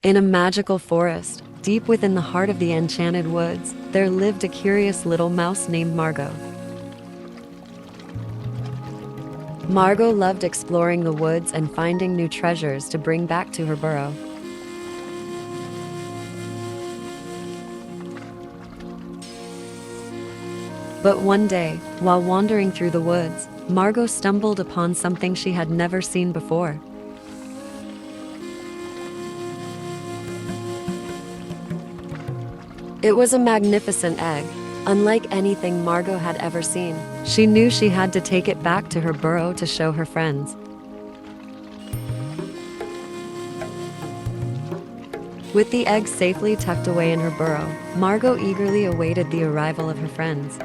In a magical forest, deep within the heart of the enchanted woods, there lived a curious little mouse named Margo. Margo loved exploring the woods and finding new treasures to bring back to her burrow. But one day, while wandering through the woods, Margo stumbled upon something she had never seen before. It was a magnificent egg, unlike anything Margo had ever seen. She knew she had to take it back to her burrow to show her friends. With the egg safely tucked away in her burrow, Margo eagerly awaited the arrival of her friends.